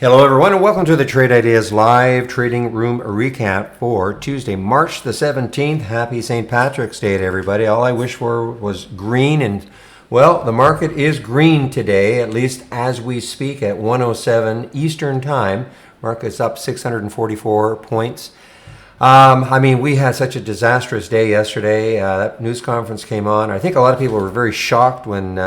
Hello, everyone, and welcome to the Trade Ideas Live Trading Room Recap for Tuesday, March the 17th. Happy St. Patrick's Day to everybody. All I wish for was green, and, well, the market is green today, at least as we speak at 1:07 Eastern Time. Market's up 644 points. We had such a disastrous day yesterday. That news conference came on. I think a lot of people were very shocked when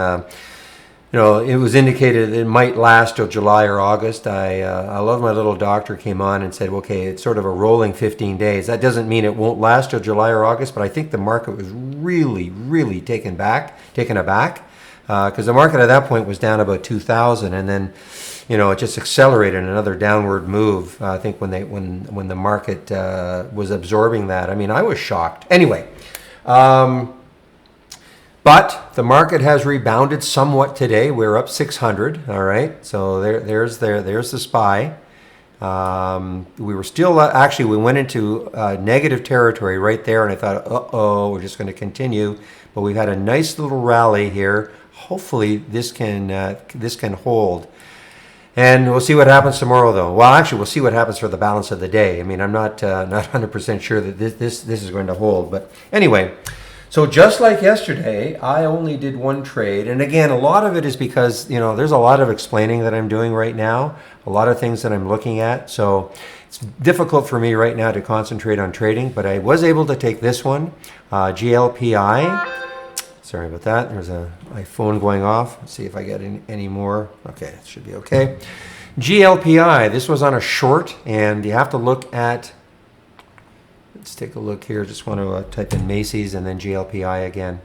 it was indicated it might last till July or August. I love my little doctor came on and said, okay, it's sort of a rolling 15 days. That doesn't mean it won't last till July or August, but I think the market was really taken aback, because the market at that point was down about 2,000, and then, it just accelerated another downward move. I think when the market was absorbing that. I was shocked. Anyway. But the market has rebounded somewhat today. We're up 600. All right, so there's the SPY. We were still we went into negative territory right there, and I thought, we're just going to continue. But we've had a nice little rally here. Hopefully, this can hold. And we'll see what happens tomorrow, though. Well, actually, we'll see what happens for the balance of the day. I'm not 100% sure that this is going to hold. But anyway. So just like yesterday, I only did one trade. And again, a lot of it is because, there's a lot of explaining that I'm doing right now, a lot of things that I'm looking at. So it's difficult for me right now to concentrate on trading, but I was able to take this one, GLPI. Sorry about that. There's my phone going off. Let's see if I get any more. Okay, it should be okay. GLPI, this was on a short, and you have to look at, let's take a look here. Just want to type in Macy's and then GLPI again.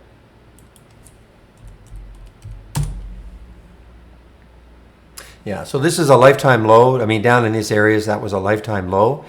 Yeah, so this is a lifetime low. Down in these areas, that was a lifetime low.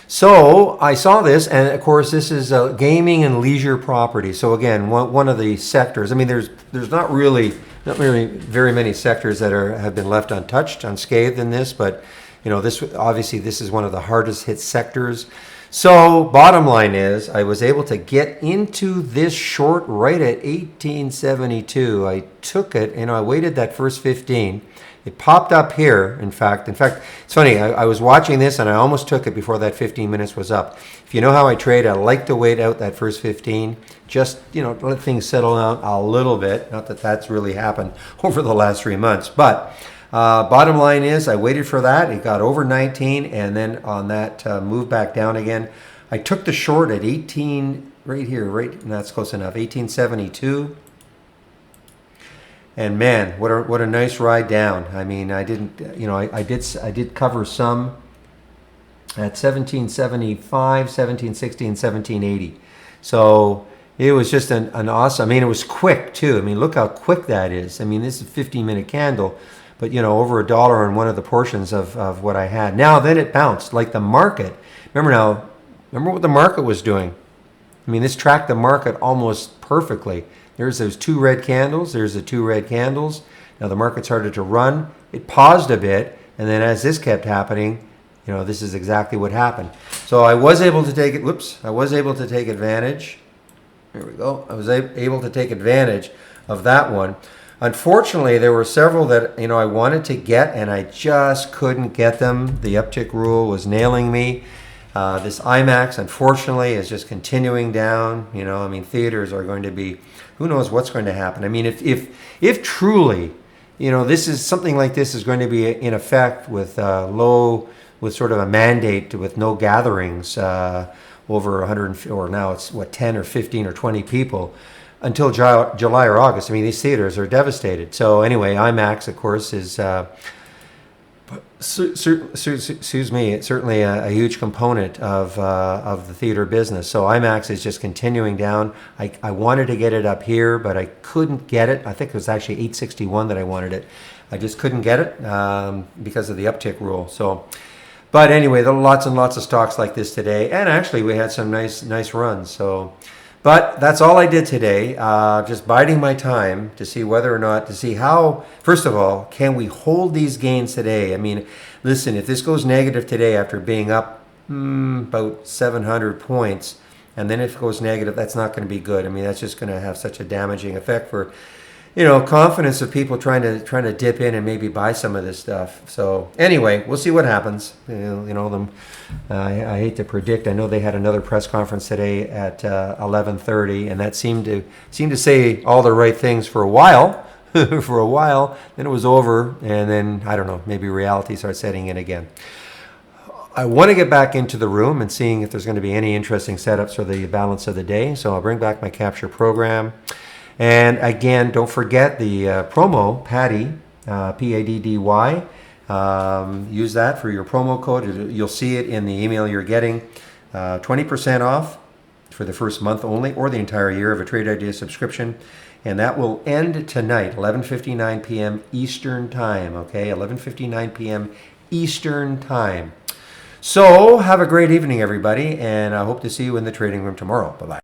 So I saw this, and of course, this is gaming and leisure property. So again, one of the sectors. There's not really very many sectors that have been left unscathed in this, but this is one of the hardest hit sectors. So bottom line is I was able to get into this short right at 1872. I took it, I waited that first 15. It popped up here, in fact, it's funny, I was watching this and I almost took it before that 15 minutes was up. If you know how I trade, I like to wait out that first 15, just, let things settle out a little bit. Not that that's really happened over the last 3 months, but bottom line is I waited for that. It got over 19, and then on that move back down again. I took the short at 18 right here, and that's close enough, 1872. And man, what a nice ride down. I did cover some at 1775, 1760, and 1780. So it was just an awesome. It was quick too. Look how quick that is. This is a 15-minute candle. But, over $1 on one of the portions of what I had. Now, then it bounced like the market. Remember what the market was doing. This tracked the market almost perfectly. There's those two red candles. There's the two red candles. Now, the market started to run. It paused a bit. And then as this kept happening, this is exactly what happened. So I was able to take it. I was able to take advantage. There we go. I was able to take advantage of that one. Unfortunately, there were several that I wanted to get, and I just couldn't get them. The uptick rule was nailing me. This IMAX, unfortunately, is just continuing down. Theaters are going to be, who knows what's going to happen. If truly, this is something like this is going to be in effect with sort of a mandate with no gatherings over 100, or now it's 10 or 15 or 20 people. Until July or August. These theaters are devastated. So anyway, IMAX, of course, is it's certainly a huge component of the theater business. So IMAX is just continuing down. I wanted to get it up here, but I couldn't get it. I think it was actually 861 that I wanted it. I just couldn't get it because of the uptick rule. So, but anyway, there are lots and lots of stocks like this today, and actually we had some nice runs. So. But that's all I did today, just biding my time to see whether or not, to see how, first of all, can we hold these gains today? Listen, if this goes negative today after being up about 700 points, and then if it goes negative, that's not going to be good. That's just going to have such a damaging effect for confidence of people trying to dip in and maybe buy some of this stuff. So anyway, we'll see what happens. I hate to predict. I know they had another press conference today at 11:30, and that seemed to say all the right things for a while. For a while, then it was over, and then I don't know. Maybe reality starts setting in again. I want to get back into the room and seeing if there's going to be any interesting setups for the balance of the day. So I'll bring back my capture program. And again, don't forget the promo, PADDY, P-A-D-D-Y. Use that for your promo code. You'll see it in the email you're getting. 20% off for the first month only or the entire year of a Trade Idea subscription. And that will end tonight, 11:59 p.m. Eastern Time, okay? 11:59 p.m. Eastern Time. So have a great evening, everybody, and I hope to see you in the trading room tomorrow. Bye-bye.